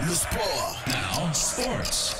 Le sport. Now, sports.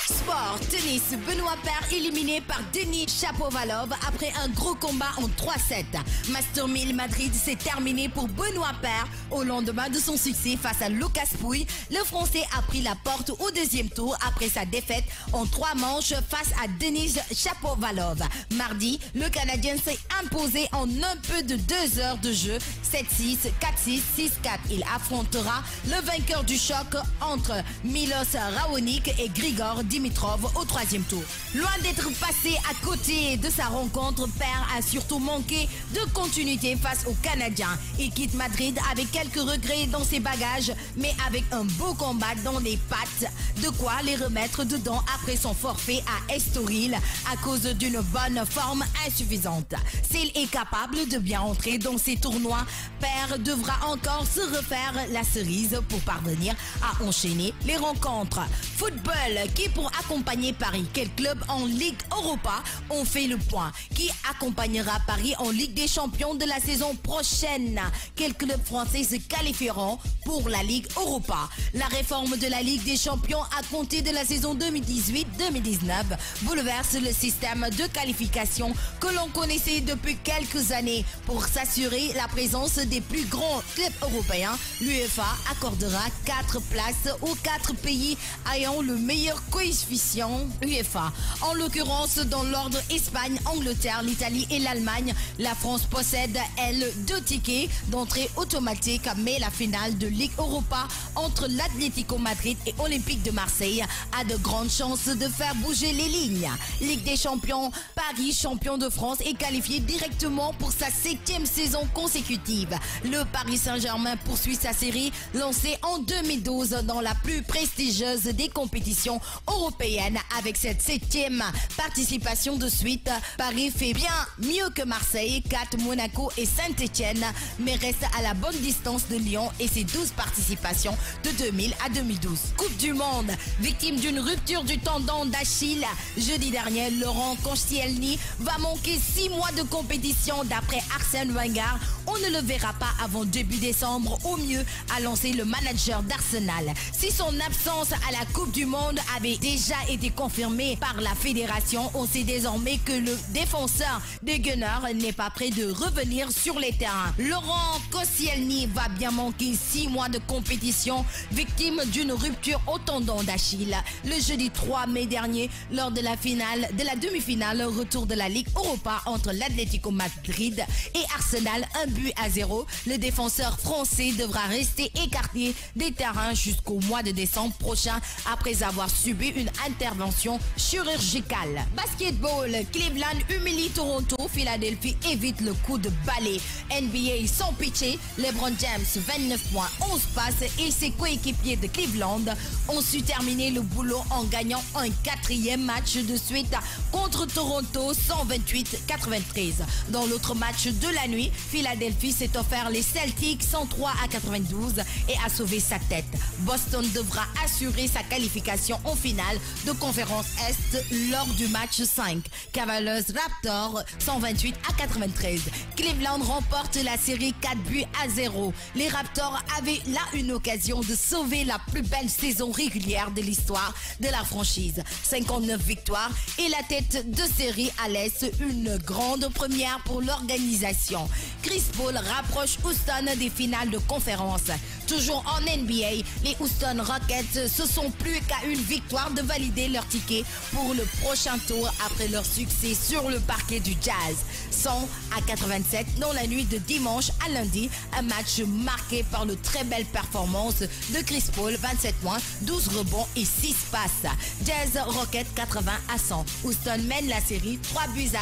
Sport, tennis, Benoît Paire éliminé par Denis Shapovalov après un gros combat en 3-7. Master 1000 Madrid s'est terminé pour Benoît Paire. Au lendemain de son succès face à Lucas Pouille, le Français a pris la porte au deuxième tour après sa défaite en 3 manches face à Denis Shapovalov. Mardi, le Canadien s'est imposé en un peu de 2 heures de jeu, 7-6, 4-6, 6-4. Il affrontera le vainqueur du choc entre Milos Raonic et Grigor Dimitrov au 3e tour. Loin d'être passé à côté de sa rencontre, Paire a surtout manqué de continuité face aux Canadiens. Il quitte Madrid avec quelques regrets dans ses bagages, mais avec un beau combat dans les pattes, de quoi les remettre dedans après son forfait à Estoril à cause d'une bonne forme insuffisante. S'il est capable de bien entrer dans ces tournois, Paire devra encore se refaire la cerise pour parvenir à enchaîner les rencontres. Football, qui pour accompagner Paris, quel club en Ligue Europa ont fait le point? Qui accompagnera Paris en Ligue des Champions de la saison prochaine? Quels clubs français se qualifieront pour la Ligue Europa? La réforme de la Ligue des Champions à compter de la saison 2018-2019 bouleverse le système de qualification que l'on connaissait depuis quelques années. Pour s'assurer la présence des plus grands clubs européens, l'UEFA accordera 4 places aux 4 pays ayant le meilleur coefficient UEFA. En l'occurrence, dans l'ordre Espagne, Angleterre, l'Italie et l'Allemagne, la France possède, elle, 2 tickets d'entrée automatique, mais la finale de Ligue Europa entre l'Atlético Madrid et Olympique de Marseille a de grandes chances de faire bouger les lignes. Ligue des Champions, Paris, champion de France, est qualifié directement pour sa 7e saison consécutive. Le Paris Saint-Germain poursuit sa série lancée en 2012 dans la plus prestigieuse des compétitions européennes. Avec cette 7e participation de suite, Paris fait bien mieux que Marseille, 4, Monaco et Saint-Etienne, mais reste à la bonne distance de Lyon et ses 12 participations de 2000 à 2012. Coupe du Monde, victime d'une rupture du tendon d'Achille, jeudi dernier, Laurent Koscielny va manquer 6 mois de compétition d'après Arsène Wenger. On ne le verra pas avant début décembre, au mieux, a lancé le manager d'Arsenal. Si son absence à la Coupe du Monde avait déjà été confirmée par la fédération, on sait désormais que le défenseur des Gunners n'est pas prêt de revenir sur les terrains. Laurent Koscielny va bien manquer 6 mois de compétition, victime d'une rupture au tendon d'Achille. Le jeudi 3 mai dernier, lors de la demi-finale, retour de la Ligue Europa entre l'Atlético Madrid et Arsenal, 1-0. Le défenseur français devra rester écarté des terrains jusqu'au mois de décembre prochain après avoir subi une intervention chirurgicale. Basketball, Cleveland humilie Toronto, Philadelphie évite le coup de balai. NBA sans pitcher, LeBron James 29 points, 11 passes et ses coéquipiers de Cleveland ont su terminer le boulot en gagnant un 4e match de suite contre Toronto 128-93. Dans l'autre match de la nuit, Philadelphie s'est offert les Celtics 103-92 et a sauvé sa tête. Boston devra assurer sa qualification en finale de conférence Est lors du match 5. Cavaliers Raptors 128-93. Cleveland remporte la série 4-0. Les Raptors avaient là une occasion de sauver la plus belle saison régulière de l'histoire de la franchise. 59 victoires et la tête de série à l'Est, une grande première pour l'organisation. Chris Paul rapproche Houston des finales de conférence. Toujours en NBA, les Houston Rockets se sont plus qu'à une victoire de valider leur ticket pour le prochain tour après leur succès sur le parquet du Jazz. 100-87 dans la nuit de dimanche à lundi, un match marqué par de très belles performances de Chris Paul, 27 points, 12 rebonds et 6 passes. Jazz Rockets 80-100. Houston mène la série 3-1.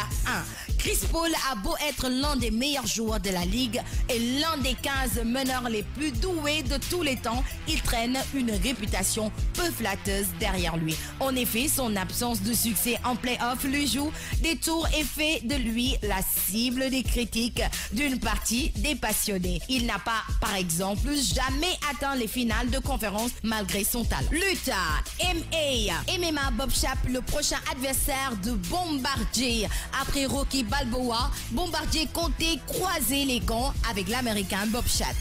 Chris Paul a beau être l'un des meilleurs joueurs de la ligue et l'un des 15 meneurs les plus doués renommé de tous les temps, il traîne une réputation peu flatteuse derrière lui. En effet, son absence de succès en play-off lui joue des tours et fait de lui la cible des critiques d'une partie des passionnés. Il n'a pas, par exemple, jamais atteint les finales de conférence malgré son talent. Lutte MMA Bob Sapp, le prochain adversaire de Bombardier. Après Rocky Balboa, Bombardier comptait croiser les gants avec l'américain Bob Sapp.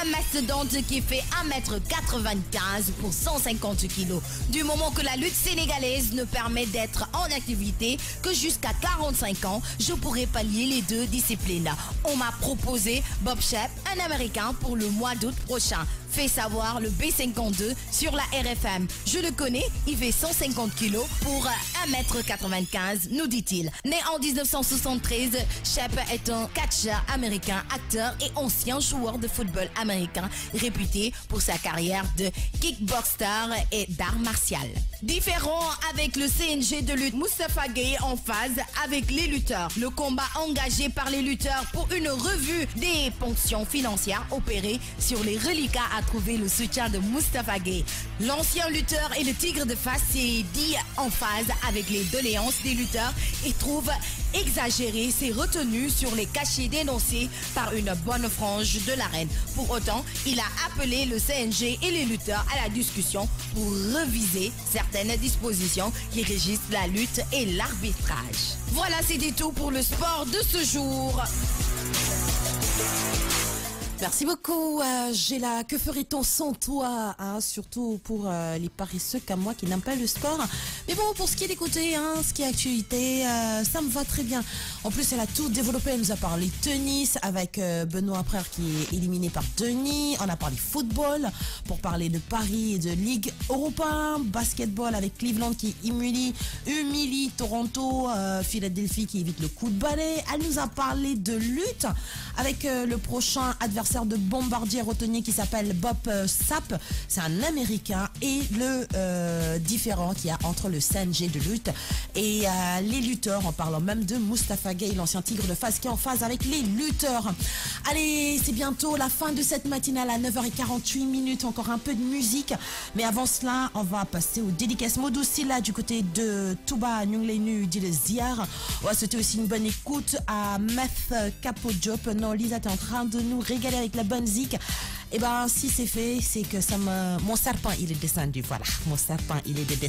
Un mastodonte qui fait 1m95 pour 150 kg. Du moment que la lutte sénégalaise ne permet d'être en activité que jusqu'à 45 ans, je pourrais pallier les deux disciplines. On m'a proposé Bob Sapp, un américain, pour le mois d'août prochain. Fait savoir le B52 sur la RFM. Je le connais, il fait 150 kg pour 1m95, nous dit-il. Né en 1973, Sapp est un catcheur américain, acteur et ancien joueur de football américain, réputé pour sa carrière de kickboxer et d'art martial. Différent avec le CNG de lutte, Moustapha Gueye en phase avec les lutteurs. Le combat engagé par les lutteurs pour une revue des ponctions financières opérées sur les reliquats a trouvé le soutien de Moustapha Gueye. L'ancien lutteur et le tigre de face s'est dit en phase avec les doléances des lutteurs et trouve exagéré ses retenues sur les cachets dénoncés par une bonne frange de l'arène. Pour autant, il a appelé le CNG et les lutteurs à la discussion pour reviser certaines dispositions qui régissent la lutte et l'arbitrage. Voilà, c'était tout pour le sport de ce jour. Merci beaucoup, Géla. Que ferait-on sans toi, hein, surtout pour les paresseux comme moi qui n'aiment pas le sport. Mais bon, pour ce qui est d'écouter, hein, ce qui est actualité, ça me va très bien. En plus, elle a tout développé. Elle nous a parlé tennis avec Benoît Paire qui est éliminé par Denis. On a parlé football pour parler de Paris et de Ligue Europa. Basketball avec Cleveland qui humilie Toronto. Philadelphie qui évite le coup de balai. Elle nous a parlé de lutte avec le prochain adversaire de Bombardier Rotonnier qui s'appelle Bob Sapp. C'est un Américain et le différent qu'il y a entre le CNG de lutte et les lutteurs, en parlant même de Moustapha Gueye, l'ancien tigre de face qui est en phase avec les lutteurs. Allez, c'est bientôt la fin de cette matinale à 9h48, encore un peu de musique. Mais avant cela, on va passer aux dédicaces Modou Silla du côté de Touba Nyunglenu dit le Ziar. On va souhaiter aussi une bonne écoute à Meth Capo Job. Non, Lisa, t'es en train de nous régaler avec la bonne zik. Et ben si c'est fait, c'est que mon serpent il est descendu. Voilà, mon serpent il est descendu.